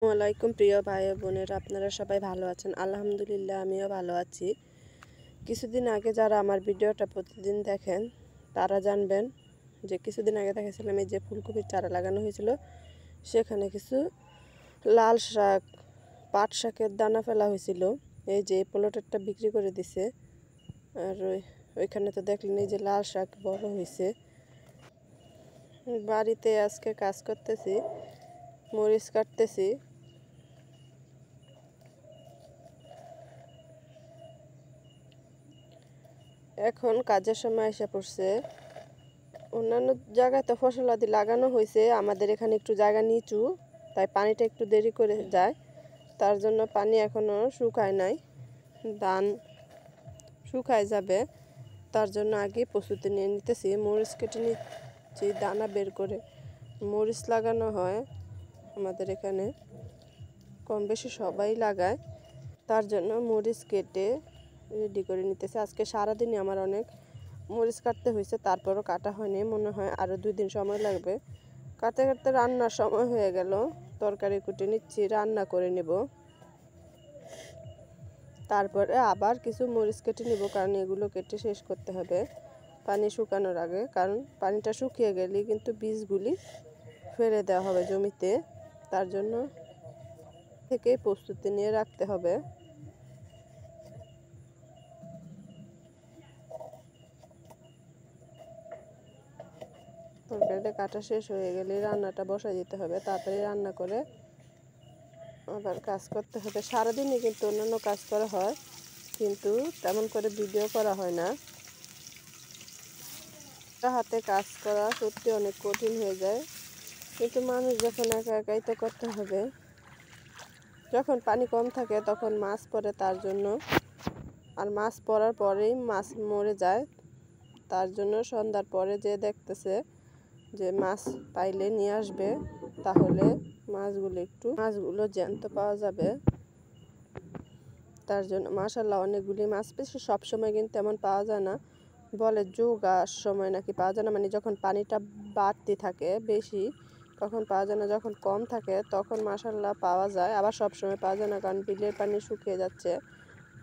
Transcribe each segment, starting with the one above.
ওয়ালাইকুম প্রিয় ভাই ও বোনেরা, আপনারা সবাই ভালো আছেন? আলহামদুলিল্লাহ, আমিও ভালো আছি। কিছুদিন আগে যারা আমার ভিডিওটা প্রতিদিন দেখেন তারা জানবেন যে কিছুদিন আগে দেখেছিলাম এই যে ফুলকপির চারা লাগানো হয়েছিল, সেখানে কিছু লাল শাক, পাট শাকের দানা ফেলা হয়েছিল। এই যে প্লটেরটা বিক্রি করে দিছে। আর ওইখানে তো দেখলেন এই যে লাল শাক বড় হয়েছে। বাড়িতে আজকে কাজ করতেছি, মরিচ কাটতেছি। এখন কাজের সময় এসে পড়ছে। অন্যান্য জায়গায় তো ফসলাদি লাগানো হয়েছে, আমাদের এখানে একটু জায়গা নিচু, তাই পানিটা একটু দেরি করে যায়। তার জন্য পানি এখনও শুকায় নাই, ধান শুকায় যাবে। তার জন্য আগে প্রস্তুতি নিয়ে নিতেছি। মরিচ কেটে নিচ্ছি, দানা বের করে মরিচ লাগানো হয় আমাদের এখানে, কম বেশি সবাই লাগায়। তার জন্য মরিচ কেটে রেডি করে নিতেছে। আজকে সারাদিনই আমার অনেক মরিচ কাটতে হয়েছে, তারপরও কাটা হয়নি। মনে হয় আরও 2 দিন সময় লাগবে। কাটতে কাটতে রান্নার সময় হয়ে গেল। তরকারি কুটে নিচ্ছি, রান্না করে নেব। তারপরে আবার কিছু মরিচ কেটে নেব, কারণ এগুলো কেটে শেষ করতে হবে পানি শুকানোর আগে। কারণ পানিটা শুকিয়ে গেলেই কিন্তু বীজগুলি ফেলে দেওয়া হবে জমিতে। তার জন্য থেকেই প্রস্তুতি নিয়ে রাখতে হবে। তরকারিটা কাটা শেষ হয়ে গেলে রান্নাটা বসাই দিতে হবে। তাড়াতাড়ি রান্না করে আবার কাজ করতে হবে। সারাদিনই কিন্তু অন্যান্য কাজ করা হয়, কিন্তু তেমন করে ভিডিও করা হয় না। হাতে কাজ করা সত্যি অনেক কঠিন হয়ে যায়, কিন্তু মানুষ যখন একা একাই তো করতে হবে। যখন পানি কম থাকে তখন মাছ পড়ে, তার জন্য, আর মাছ পড়ার পরেই মাছ মরে যায়। তার জন্য সন্ধ্যার পরে যে দেখতেছে যে মাছ পাইলে নিয়ে আসবে, তাহলে মাছগুলো জ্যান্ত পাওয়া যাবে। তার জন্য মাশাল্লাহ অনেকগুলি মাছ পেয়েছে। সবসময় কিন্তু তেমন পাওয়া যায় না, বলে যোগার সময় নাকি পাওয়া যায় না, মানে যখন পানিটা বাড়তি থাকে বেশি তখন পাওয়া যায় না, যখন কম থাকে তখন মাশাল্লাহ পাওয়া যায়। আবার সবসময় পাওয়া যায় না, কারণ বিলের পানি শুকিয়ে যাচ্ছে,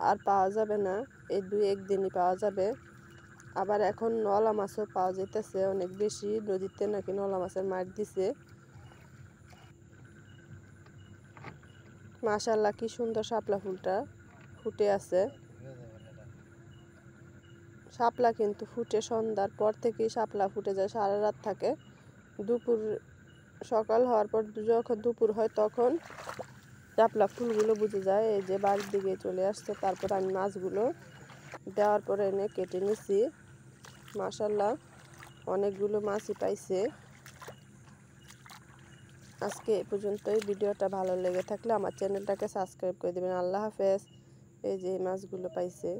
আর পাওয়া যাবে না। এই 2-1 দিনই পাওয়া যাবে। আবার এখন নলা মাছও পাওয়া যেতেছে অনেক বেশি, নদীতে নাকি নলা মাছের মার দিছে। মাশাল্লাহ কি সুন্দর শাপলা ফুলটা ফুটে আছে। শাপলা কিন্তু ফুটে সন্ধ্যার পর থেকেই শাপলা ফুটে যায়, সারা রাত থাকে। সকাল হওয়ার পর যখন দুপুর হয় তখন শাপলা ফুলগুলো বুঝে যায়। এই যে বাড়ির দিকে চলে আসছে। তারপর আমি মাছগুলো দেওয়ার পরে এনে কেটে নিছি। মাশাল্লাহ অনেকগুলো মাছই পাইছে। আজকে এ পর্যন্তই। ভিডিওটা ভালো লেগে থাকলে আমার চ্যানেলটাকে সাবস্ক্রাইব করে দেবেন। আল্লাহ হাফেজ। এই যে মাছগুলো পাইছে।